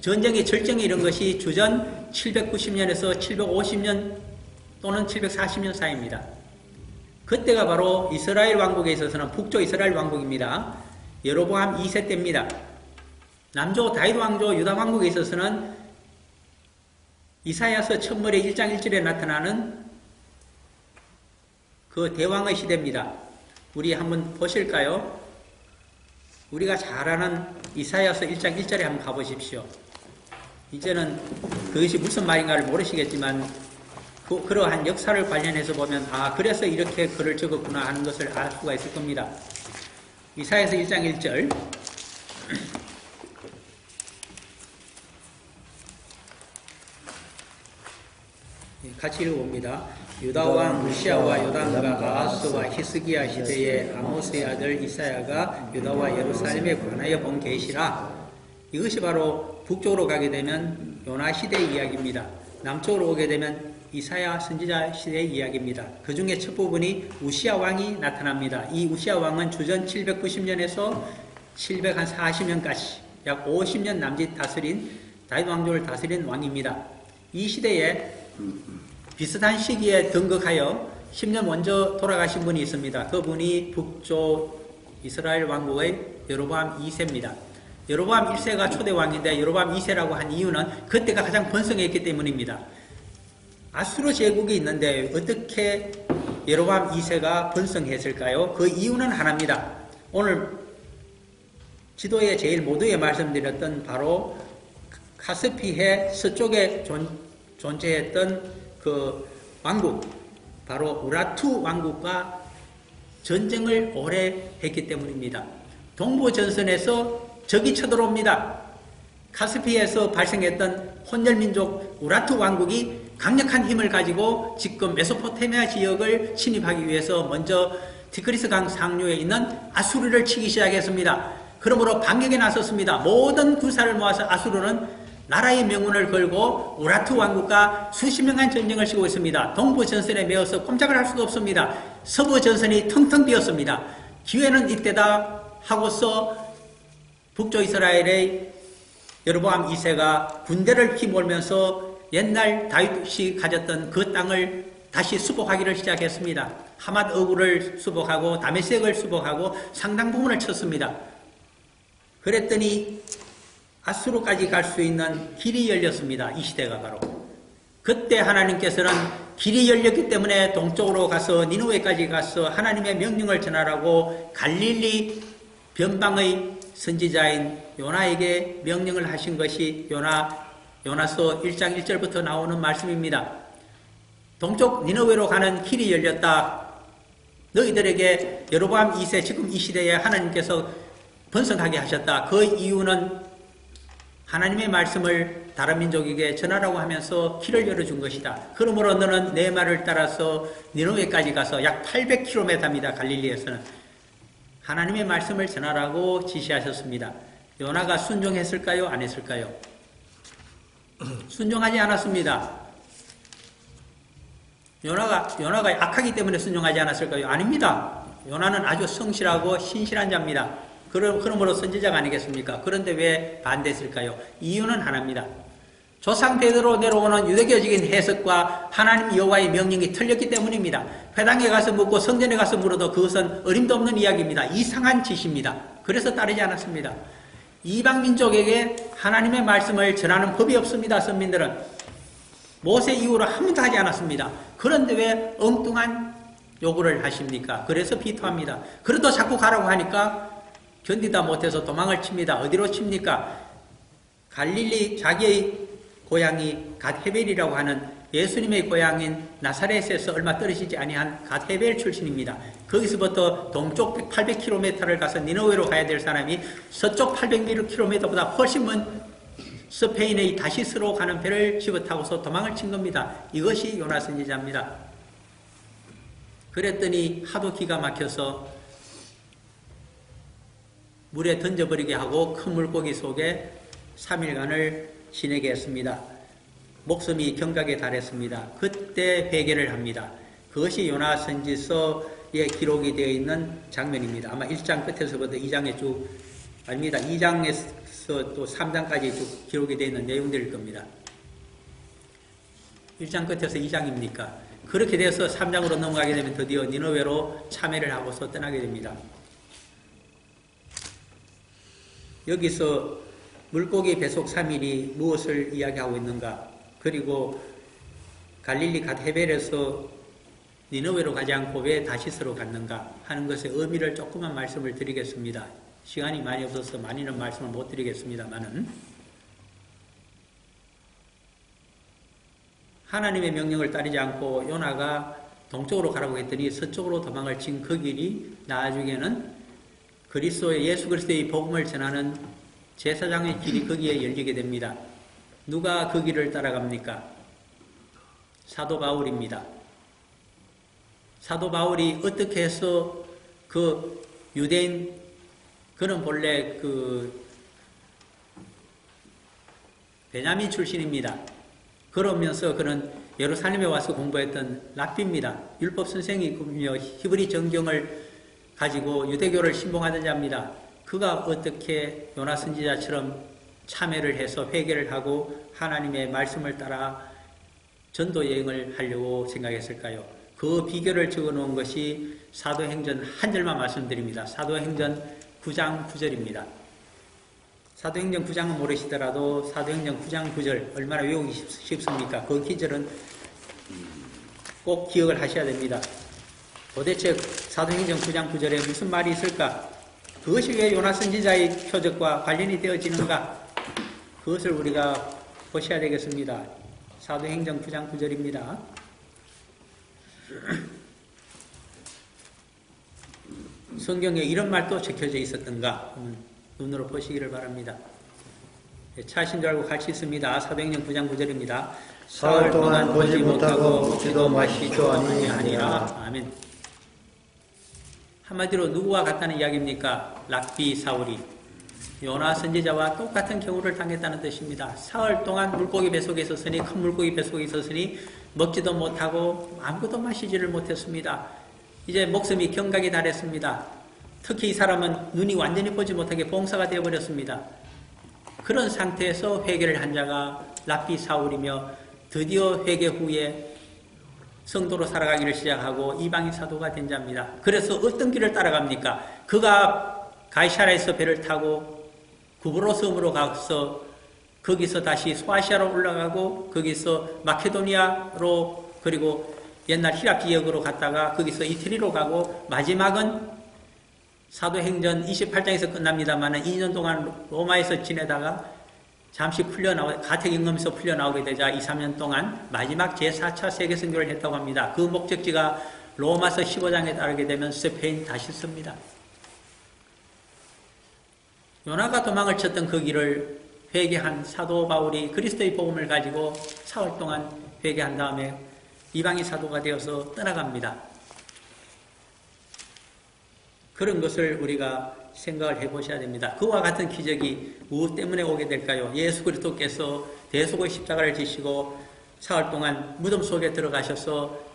전쟁의 절정이 이런 것이 주전 790년에서 750년 또는 740년 사이입니다. 그때가 바로 이스라엘 왕국에 있어서는 북쪽 이스라엘 왕국입니다. 여로보암 2세 때입니다. 남쪽 다윗 왕조 유다 왕국에 있어서는 이사야서 천벌의 1장 1절에 나타나는 그 대왕의 시대입니다. 우리 한번 보실까요? 우리가 잘 아는 이사야서 1장 1절에 한번 가보십시오. 이제는 그것이 무슨 말인가를 모르시겠지만 그러한 역사를 관련해서 보면 그래서 이렇게 글을 적었구나 하는 것을 알 수가 있을 겁니다. 이사야서 1장 1절 같이 읽어봅니다. 유다 왕 우시아와 요담과 아하스와 히스기야 시대의 아모스의 아들 이사야가 유다와 예루살렘에 관하여 본 계시라. 이것이 바로 북쪽으로 가게 되면 요나 시대의 이야기입니다. 남쪽으로 오게 되면 이사야 선지자 시대의 이야기입니다. 그 중에 첫 부분이 우시야 왕이 나타납니다. 이 우시야 왕은 주전 790년에서 740년까지 약 50년 남짓 다스린 다윗 왕조를 다스린 왕입니다. 이 시대에 비슷한 시기에 등극하여 10년 먼저 돌아가신 분이 있습니다. 그분이 북쪽 이스라엘 왕국의 여로보암 2세입니다. 여로보암 1세가 초대 왕인데 여로보암 2세라고 한 이유는 그때가 가장 번성했기 때문입니다. 아수르 제국이 있는데 어떻게 여로보암 2세가 번성했을까요? 그 이유는 하나입니다. 오늘 지도에 제일 모두에 말씀드렸던 바로 카스피해 서쪽에 존재했던 그 왕국, 바로 우라투 왕국과 전쟁을 오래 했기 때문입니다. 동부 전선에서 적이 쳐들어옵니다. 카스피에서 발생했던 혼혈민족 우라투 왕국이 강력한 힘을 가지고 지금 메소포타미아 지역을 침입하기 위해서 먼저 티그리스 강 상류에 있는 아수르를 치기 시작했습니다. 그러므로 반격에 나섰습니다. 모든 군사를 모아서 아수르는 나라의 명운을 걸고 우라투 왕국과 수십 년간 전쟁을 치고 있습니다. 동부 전선에 매어서 꼼짝을 할 수도 없습니다. 서부 전선이 텅텅 비었습니다. 기회는 이때다 하고서 북쪽 이스라엘의 여로보암 2세가 군대를 휘몰면서 옛날 다윗이 가졌던 그 땅을 다시 수복하기를 시작했습니다. 하맛 어구를 수복하고 다메섹을 수복하고 상당 부분을 쳤습니다. 그랬더니 아수르까지 갈 수 있는 길이 열렸습니다. 이 시대가 바로. 그때 하나님께서는 길이 열렸기 때문에 동쪽으로 가서 니느웨까지 가서 하나님의 명령을 전하라고 갈릴리 변방의 선지자인 요나에게 명령을 하신 것이 요나서 1장 1절부터 나오는 말씀입니다. 동쪽 니느웨로 가는 길이 열렸다. 너희들에게 여로보암 2세 지금 이 시대에 하나님께서 번성하게 하셨다. 그 이유는 하나님의 말씀을 다른 민족에게 전하라고 하면서 길을 열어준 것이다. 그러므로 너는 내 말을 따라서 니느웨까지 가서 약 800km입니다. 갈릴리에서는. 하나님의 말씀을 전하라고 지시하셨습니다. 요나가 순종했을까요? 안 했을까요? 순종하지 않았습니다. 요나가 악하기 때문에 순종하지 않았을까요? 아닙니다. 요나는 아주 성실하고 신실한 자입니다. 그러므로 선지자가 아니겠습니까? 그런데 왜 반대했을까요? 이유는 하나입니다. 조상대대로 내려오는 유대교적인 해석과 하나님 여호와의 명령이 틀렸기 때문입니다. 회당에 가서 묻고 성전에 가서 물어도 그것은 어림도 없는 이야기입니다. 이상한 짓입니다. 그래서 따르지 않았습니다. 이방민족에게 하나님의 말씀을 전하는 법이 없습니다. 선민들은. 모세 이후로 한 번도 하지 않았습니다. 그런데 왜 엉뚱한 요구를 하십니까? 그래서 비토합니다. 그래도 자꾸 가라고 하니까 견디다 못해서 도망을 칩니다. 어디로 칩니까? 갈릴리 자기의 고향이 갓헤벨이라고 하는 예수님의 고향인 나사렛에서 얼마 떨어지지 아니한 갓헤벨 출신입니다. 거기서부터 동쪽 800km를 가서 니느웨로 가야 될 사람이 서쪽 800km보다 훨씬 먼 스페인의 다시스로 가는 배를 집어타고서 도망을 친 겁니다. 이것이 요나 선지자입니다. 그랬더니 하도 기가 막혀서 물에 던져버리게 하고 큰 물고기 속에 3일간을 지내게 했습니다. 목숨이 경각에 달했습니다. 그때 회개를 합니다. 그것이 요나 선지서에 기록이 되어 있는 장면입니다. 아마 1장 끝에서부터 2장에 쭉 아닙니다. 2장에서 또 3장까지 쭉 기록이 되어 있는 내용들일 겁니다. 1장 끝에서 2장입니까? 그렇게 돼서 3장으로 넘어가게 되면 드디어 니느웨로 참회를 하고서 떠나게 됩니다. 여기서 물고기 배속 3일이 무엇을 이야기하고 있는가? 그리고 갈릴리 갓헤벨에서 니느웨로 가지 않고 왜 다시스로 갔는가 하는 것의 의미를 조금만 말씀을 드리겠습니다. 시간이 많이 없어서 많이는 말씀을 못 드리겠습니다만은 하나님의 명령을 따르지 않고 요나가 동쪽으로 가라고 했더니 서쪽으로 도망을 친 그 길이 나중에는 그리스도의 예수 그리스도의 복음을 전하는 제사장의 길이 거기에 열리게 됩니다. 누가 그 길을 따라갑니까? 사도 바울입니다. 사도 바울이 어떻게 해서 그 유대인, 그는 본래 베냐민 출신입니다. 그러면서 그는 예루살렘에 와서 공부했던 랍비입니다. 율법 선생이며 히브리 정경을 가지고 유대교를 신봉하던 자입니다. 그가 어떻게 요나 선지자처럼 참회를 해서 회개를 하고 하나님의 말씀을 따라 전도 여행을 하려고 생각했을까요? 그 비결을 적어놓은 것이 사도행전 한 절만 말씀드립니다. 사도행전 9장 9절입니다. 사도행전 9장은 모르시더라도 사도행전 9장 9절 얼마나 외우기 쉽습니까? 그 기절은 꼭 기억을 하셔야 됩니다. 도대체 사도행전 9장 9절에 무슨 말이 있을까? 그것이 왜 요나 선지자의 표적과 관련이 되어지는가? 그것을 우리가 보셔야 되겠습니다. 사도행전 9장 9절입니다. 성경에 이런 말도 적혀져 있었던가? 눈으로 보시기를 바랍니다. 차신 줄 알고 같이 있습니다. 사도행전 9장 9절입니다. 사흘 동안 보지 못하고 먹지도 마시지도 아니하니라. 아멘. 한마디로 누구와 같다는 이야기입니까? 랍비 사울이 요나 선지자와 똑같은 경우를 당했다는 뜻입니다. 사흘 동안 물고기 뱃속에 있었으니, 큰 물고기 뱃속에 있었으니 먹지도 못하고 아무것도 마시지를 못했습니다. 이제 목숨이 경각에 달했습니다. 특히 이 사람은 눈이 완전히 보지 못하게 봉사가 되어버렸습니다. 그런 상태에서 회개를 한 자가 랍비 사울이며 드디어 회개 후에 성도로 살아가기를 시작하고 이방인 사도가 된 자입니다. 그래서 어떤 길을 따라갑니까? 그가 가이사라에서 배를 타고 구브로 섬으로 가서 거기서 다시 소아시아로 올라가고 거기서 마케도니아로 그리고 옛날 히랍 지역으로 갔다가 거기서 이태리로 가고 마지막은 사도행전 28장에서 끝납니다만 2년 동안 로마에서 지내다가 잠시 가택임금에서 풀려나오게 되자 2, 3년 동안 마지막 제4차 세계선교를 했다고 합니다. 그 목적지가 로마서 15장에 따르게 되면 스페인 다시스입니다. 요나가 도망을 쳤던 그 길을 회개한 사도 바울이 그리스도의 복음을 가지고 사흘 동안 회개한 다음에 이방인 사도가 되어서 떠나갑니다. 그런 것을 우리가 생각을 해보셔야 됩니다. 그와 같은 기적이 무엇 때문에 오게 될까요? 예수 그리스도께서 대속의 십자가를 지시고 사흘 동안 무덤 속에 들어가셔서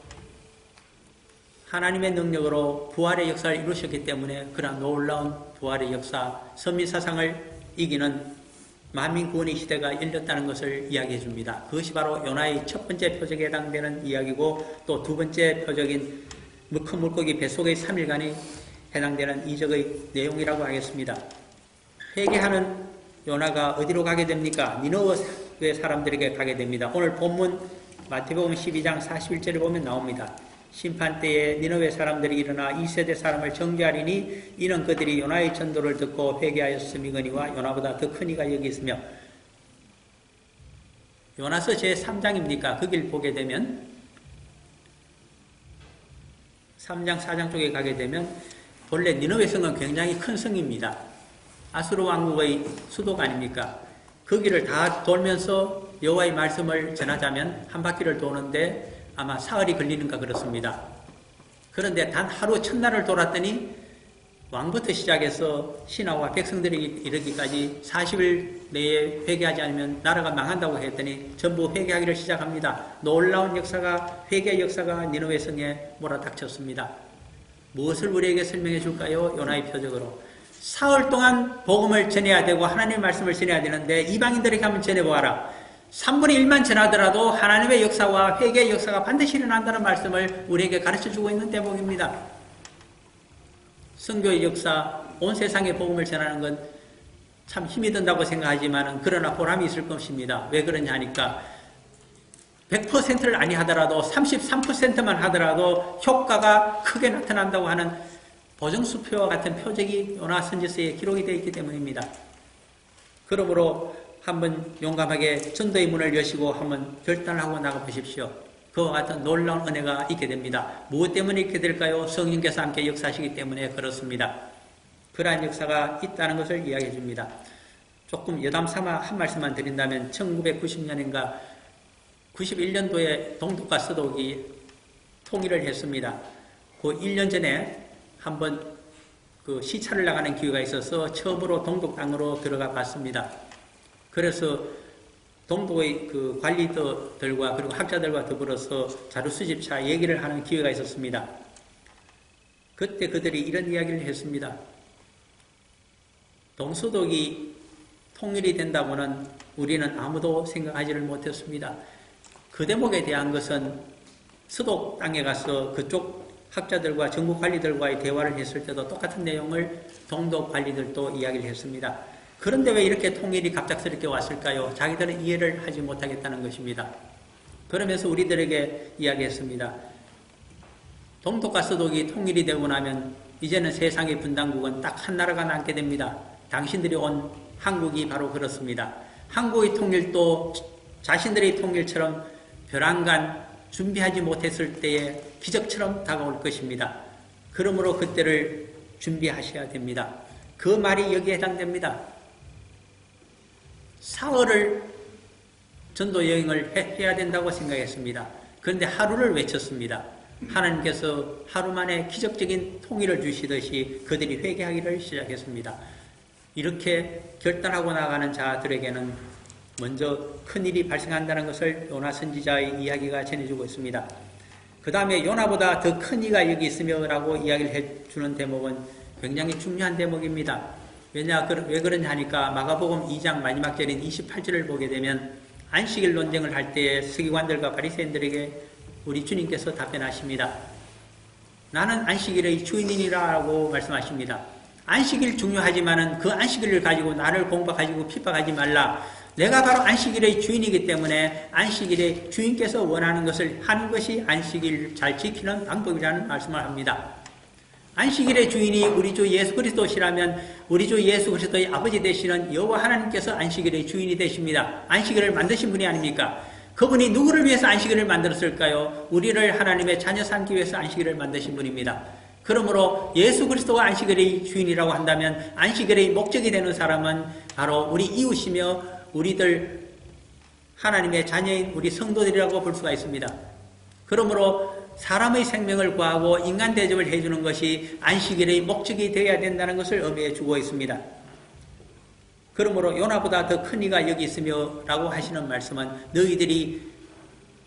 하나님의 능력으로 부활의 역사를 이루셨기 때문에 그러한 놀라운 부활의 역사, 선민사상을 이기는 만민구원의 시대가 열렸다는 것을 이야기해 줍니다. 그것이 바로 요나의 첫 번째 표적에 해당되는 이야기고 또 두 번째 표적인 큰 물고기 뱃속의 3일간이 해당되는 이적의 내용이라고 하겠습니다. 회개하는 요나가 어디로 가게 됩니까? 니느웨 사람들에게 가게 됩니다. 오늘 본문 마태복음 12장 41절을 보면 나옵니다. 심판 때에 니느웨 사람들이 일어나 이 세대 사람을 정죄하리니 이는 그들이 요나의 전도를 듣고 회개하였음이거니와 요나보다 더 큰 이가 여기 있으며 요나서 제3장입니까? 거길 보게 되면 3장 4장 쪽에 가게 되면 본래 니느웨 성은 굉장히 큰 성입니다. 아수르 왕국의 수도가 아닙니까? 거기를 다 돌면서 여호와의 말씀을 전하자면 한 바퀴를 도는데 아마 사흘이 걸리는가 그렇습니다. 그런데 단 하루 첫날을 돌았더니 왕부터 시작해서 신하와 백성들이 이르기까지 40일 내에 회개하지 않으면 나라가 망한다고 했더니 전부 회개하기를 시작합니다. 놀라운 역사가, 회개의 역사가 니느웨 성에 몰아닥쳤습니다. 무엇을 우리에게 설명해 줄까요? 요나의 표적으로. 사흘 동안 복음을 전해야 되고 하나님의 말씀을 전해야 되는데 이방인들에게 한번 전해보아라. 3분의 1만 전하더라도 하나님의 역사와 회개의 역사가 반드시 일어난다는 말씀을 우리에게 가르쳐주고 있는 대목입니다. 선교의 역사, 온 세상에 복음을 전하는 건 참 힘이 든다고 생각하지만 그러나 보람이 있을 것입니다. 왜 그러냐 하니까 100%를 아니하더라도 33%만 하더라도 효과가 크게 나타난다고 하는 보정수표와 같은 표적이 요나 선지서에 기록이 되어 있기 때문입니다. 그러므로 한번 용감하게 전도의 문을 여시고 한번 결단하고 나가보십시오. 그와 같은 놀라운 은혜가 있게 됩니다. 무엇 때문에 있게 될까요? 성령께서 함께 역사하시기 때문에 그렇습니다. 그러한 역사가 있다는 것을 이야기해 줍니다. 조금 여담 삼아 한 말씀만 드린다면 1990년인가 91년도에 동독과 서독이 통일을 했습니다. 그 1년 전에 한번 그 시차를 나가는 기회가 있어서 처음으로 동독 땅으로 들어가 봤습니다. 그래서 동독의 그 관리들과 그리고 학자들과 더불어서 자료 수집차 얘기를 하는 기회가 있었습니다. 그때 그들이 이런 이야기를 했습니다. 동서독이 통일이 된다고는 우리는 아무도 생각하지를 못했습니다. 그 대목에 대한 것은 서독 땅에 가서 그쪽 학자들과 정부 관리들과의 대화를 했을 때도 똑같은 내용을 동독 관리들도 이야기를 했습니다. 그런데 왜 이렇게 통일이 갑작스럽게 왔을까요? 자기들은 이해를 하지 못하겠다는 것입니다. 그러면서 우리들에게 이야기했습니다. 동독과 서독이 통일이 되고 나면 이제는 세상의 분단국은 딱 한 나라가 남게 됩니다. 당신들이 온 한국이 바로 그렇습니다. 한국의 통일도 자신들의 통일처럼 벼랑간 준비하지 못했을 때에 기적처럼 다가올 것입니다. 그러므로 그때를 준비하셔야 됩니다. 그 말이 여기에 해당됩니다. 사흘을 전도 여행을 해야 된다고 생각했습니다. 그런데 하루를 외쳤습니다. 하나님께서 하루 만에 기적적인 통일을 주시듯이 그들이 회개하기를 시작했습니다. 이렇게 결단하고 나가는 자들에게는 먼저 큰일이 발생한다는 것을 요나 선지자의 이야기가 전해주고 있습니다. 그 다음에 요나보다 더 큰 이가 여기 있으며 라고 이야기를 해주는 대목은 굉장히 중요한 대목입니다. 왜 그러냐 하니까 마가복음 2장 마지막 절인 28절을 보게 되면 안식일 논쟁을 할 때에 서기관들과 바리새인들에게 우리 주님께서 답변하십니다. 나는 안식일의 주인이라고 말씀하십니다. 안식일 중요하지만은 그 안식일을 가지고 나를 공박하고 핍박하지 말라. 내가 바로 안식일의 주인이기 때문에 안식일의 주인께서 원하는 것을 하는 것이 안식일을 잘 지키는 방법이라는 말씀을 합니다. 안식일의 주인이 우리 주 예수 그리스도시라면 우리 주 예수 그리스도의 아버지 되시는 여호와 하나님께서 안식일의 주인이 되십니다. 안식일을 만드신 분이 아닙니까? 그분이 누구를 위해서 안식일을 만들었을까요? 우리를 하나님의 자녀 삼기 위해서 안식일을 만드신 분입니다. 그러므로 예수 그리스도가 안식일의 주인이라고 한다면 안식일의 목적이 되는 사람은 바로 우리 이웃이며 우리들 하나님의 자녀인 우리 성도들이라고 볼 수가 있습니다. 그러므로 사람의 생명을 구하고 인간 대접을 해주는 것이 안식일의 목적이 되어야 된다는 것을 의미해 주고 있습니다. 그러므로 요나보다 더 큰 이가 여기 있으며 라고 하시는 말씀은 너희들이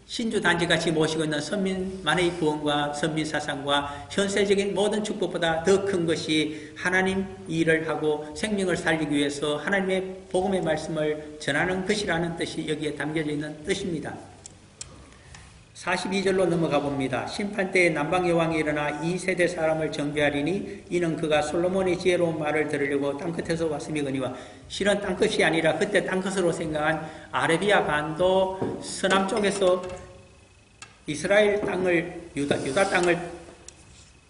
신주단지같이 모시고 있는 선민만의 구원과 선민사상과 현세적인 모든 축복보다 더 큰 것이 하나님 일을 하고 생명을 살리기 위해서 하나님의 복음의 말씀을 전하는 것이라는 뜻이 여기에 담겨져 있는 뜻입니다. 42절로 넘어가 봅니다. 심판때에 남방여왕이 일어나 이 세대 사람을 정죄하리니 이는 그가 솔로몬의 지혜로운 말을 들으려고 땅끝에서 왔음이거니와 실은 땅끝이 아니라 그때 땅끝으로 생각한 아라비아 반도 서남쪽에서 이스라엘 땅을 유다 땅을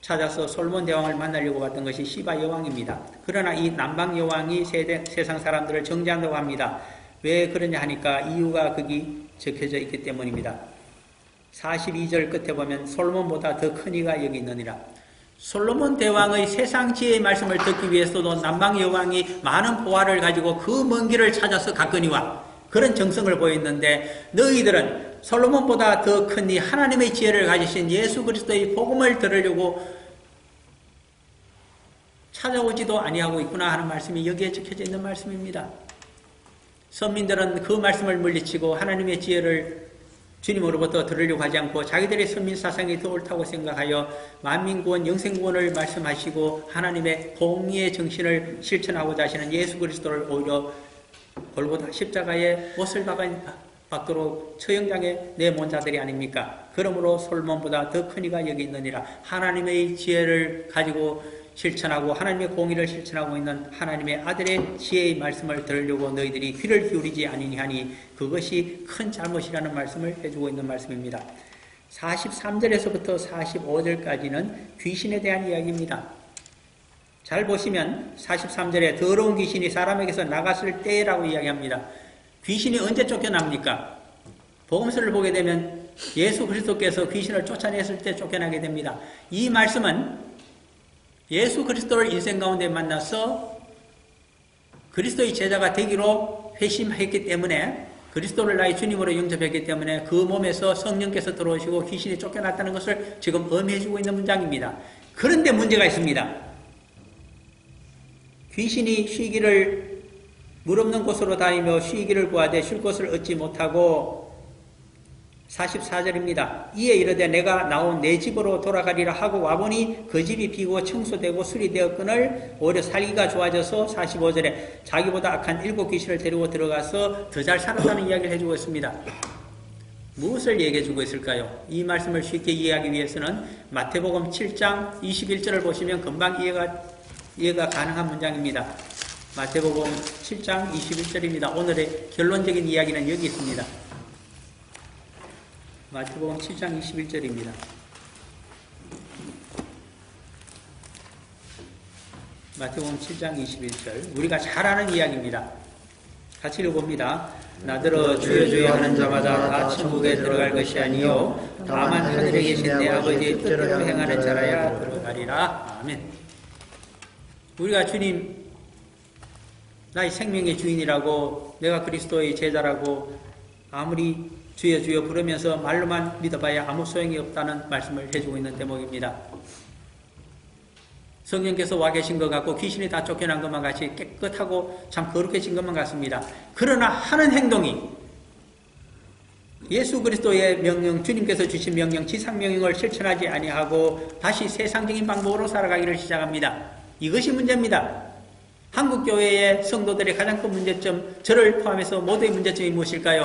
찾아서 솔로몬 대왕을 만나려고 갔던 것이 시바 여왕입니다. 그러나 이 남방 여왕이 세상 사람들을 정죄한다고 합니다. 왜 그러냐 하니까 이유가 거기 적혀져 있기 때문입니다. 42절 끝에 보면 솔로몬보다 더 큰 이가 여기 있느니라. 솔로몬 대왕의 세상 지혜의 말씀을 듣기 위해서도 남방 여왕이 많은 보화를 가지고 그 먼 길을 찾아서 갔거니와 그런 정성을 보였는데 너희들은 솔로몬보다 더 큰 이 하나님의 지혜를 가지신 예수 그리스도의 복음을 들으려고 찾아오지도 아니하고 있구나 하는 말씀이 여기에 적혀져 있는 말씀입니다. 선민들은 그 말씀을 물리치고 하나님의 지혜를 주님으로부터 들으려고 하지 않고 자기들의 선민사상이 더 옳다고 생각하여 만민구원, 영생구원을 말씀하시고 하나님의 공의의 정신을 실천하고자 하시는 예수 그리스도를 오히려 골고다 십자가에 못을 박도록 처형장에 내몬 자들이 아닙니까? 그러므로 솔몬보다 더 큰 이가 여기 있느니라. 하나님의 지혜를 가지고 실천하고 하나님의 공의를 실천하고 있는 하나님의 아들의 지혜의 말씀을 들으려고 너희들이 귀를 기울이지 아니하니 그것이 큰 잘못이라는 말씀을 해주고 있는 말씀입니다. 43절에서부터 45절까지는 귀신에 대한 이야기입니다. 잘 보시면 43절에 더러운 귀신이 사람에게서 나갔을 때라고 이야기합니다. 귀신이 언제 쫓겨납니까? 복음서를 보게 되면 예수 그리스도께서 귀신을 쫓아냈을 때 쫓겨나게 됩니다. 이 말씀은 예수 그리스도를 인생 가운데 만나서 그리스도의 제자가 되기로 회심했기 때문에 그리스도를 나의 주님으로 영접했기 때문에 그 몸에서 성령께서 들어오시고 귀신이 쫓겨났다는 것을 지금 의미해주고 있는 문장입니다. 그런데 문제가 있습니다. 귀신이 쉬기를 물 없는 곳으로 다니며 쉬기를 구하되 쉴 곳을 얻지 못하고 44절입니다. 이에 이르되 내가 나온 내 집으로 돌아가리라 하고 와보니 그 집이 비고 청소되고 수리되었거늘 오히려 살기가 좋아져서 45절에 자기보다 악한 7 귀신을 데리고 들어가서 더 잘 살았다는 이야기를 해주고 있습니다. 무엇을 얘기해주고 있을까요? 이 말씀을 쉽게 이해하기 위해서는 마태복음 7장 21절을 보시면 금방 이해가 가능한 문장입니다. 마태복음 7장 21절입니다. 오늘의 결론적인 이야기는 여기 있습니다. 마태복음 7장 21절입니다. 마태복음 7장 21절. 우리가 잘 아는 이야기입니다. 같이 읽어봅니다. 나더러 주여 주여 하는 자마다 다 천국에 들어갈 것이 아니요 다만 하늘에 계신 내 아버지의 뜻대로 행하는 자라야 들어가리라. 아멘. 우리가 주님 나의 생명의 주인이라고 내가 그리스도의 제자라고 아무리 주여 주여 부르면서 말로만 믿어봐야 아무 소용이 없다는 말씀을 해주고 있는 대목입니다. 성령께서 와 계신 것 같고 귀신이 다 쫓겨난 것만 같이 깨끗하고 참 거룩해진 것만 같습니다. 그러나 하는 행동이 예수 그리스도의 명령, 주님께서 주신 명령, 지상명령을 실천하지 아니하고 다시 세상적인 방법으로 살아가기를 시작합니다. 이것이 문제입니다. 한국교회의 성도들의 가장 큰 문제점, 저를 포함해서 모두의 문제점이 무엇일까요?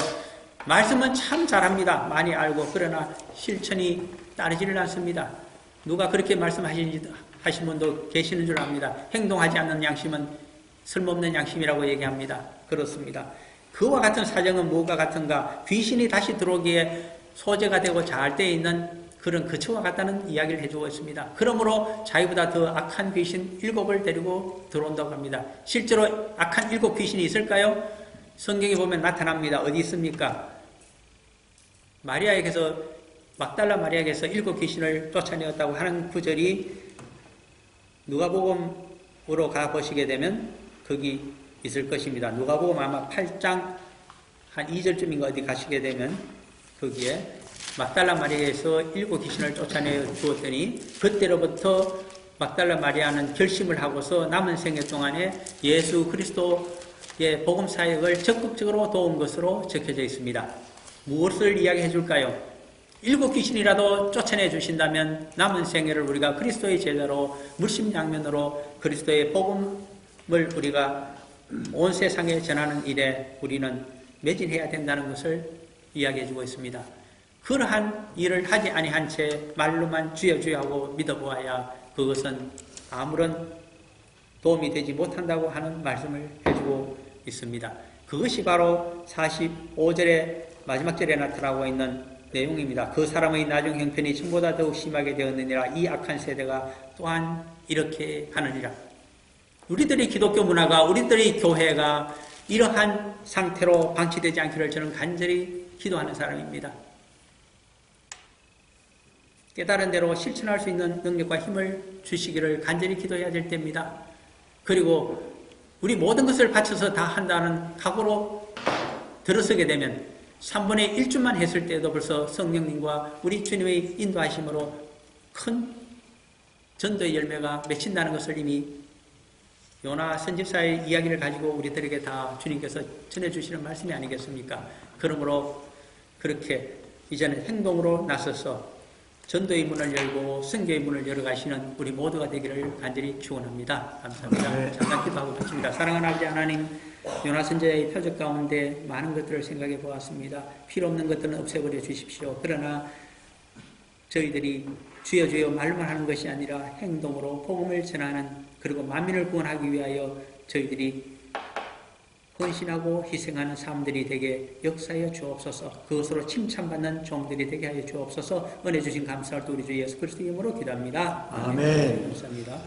말씀은 참 잘합니다. 많이 알고 그러나 실천이 따르지를 않습니다. 누가 그렇게 말씀하신 분도 계시는 줄 압니다. 행동하지 않는 양심은 쓸모없는 양심이라고 얘기합니다. 그렇습니다. 그와 같은 사정은 뭐가 같은가? 귀신이 다시 들어오기에 소재가 되고 잘 때 있는 그런 그처와 같다는 이야기를 해주고 있습니다. 그러므로 자기보다 더 악한 귀신 7을 데리고 들어온다고 합니다. 실제로 악한 7 귀신이 있을까요? 성경에 보면 나타납니다. 어디 있습니까? 막달라 마리아에게서 7 귀신을 쫓아내었다고 하는 구절이 누가복음으로 가보시게 되면 거기 있을 것입니다. 누가복음 아마 8장 한 2절쯤인가 어디 가시게 되면 거기에 막달라 마리아에서 7 귀신을 쫓아내 주었더니 그때로부터 막달라 마리아는 결심을 하고서 남은 생애 동안에 예수 그리스도의 복음 사역을 적극적으로 도운 것으로 적혀져 있습니다. 무엇을 이야기해 줄까요? 7 귀신이라도 쫓아내 주신다면 남은 생애를 우리가 그리스도의 제자로 물심양면으로 그리스도의 복음을 우리가 온 세상에 전하는 일에 우리는 매진해야 된다는 것을 이야기해 주고 있습니다. 그러한 일을 하지 아니한 채 말로만 주여 주여 하고 믿어보아야 그것은 아무런 도움이 되지 못한다고 하는 말씀을 해주고 있습니다. 그것이 바로 45절의 마지막 절에 나타나고 있는 내용입니다. 그 사람의 나중 형편이 전보다 더욱 심하게 되었느니라. 이 악한 세대가 또한 이렇게 하느니라. 우리들의 기독교 문화가, 우리들의 교회가 이러한 상태로 방치되지 않기를 저는 간절히 기도하는 사람입니다. 깨달은 대로 실천할 수 있는 능력과 힘을 주시기를 간절히 기도해야 될 때입니다. 그리고 우리 모든 것을 바쳐서 다 한다는 각오로 들어서게 되면 3분의 1주만 했을 때도 벌써 성령님과 우리 주님의 인도하심으로 큰 전도의 열매가 맺힌다는 것을 이미 요나 선집사의 이야기를 가지고 우리들에게 다 주님께서 전해주시는 말씀이 아니겠습니까? 그러므로 그렇게 이제는 행동으로 나서서 전도의 문을 열고 선교의 문을 열어가시는 우리 모두가 되기를 간절히 축원합니다. 감사합니다. 잠깐 기도하고 마칩니다. 사랑하는 아버지 하나님, 요나 선지자의 표적 가운데 많은 것들을 생각해 보았습니다. 필요 없는 것들은 없애버려 주십시오. 그러나 저희들이 주여 주여 말로만 하는 것이 아니라 행동으로 복음을 전하는, 그리고 만민을 구원하기 위하여 저희들이 헌신하고 희생하는 사람들이 되게 역사하여 주옵소서. 그것으로 칭찬받는 종들이 되게 하여 주옵소서. 은혜 주신 감사할 때 우리 주 예수 그리스도 이름으로 기도합니다. 아멘. 감사합니다.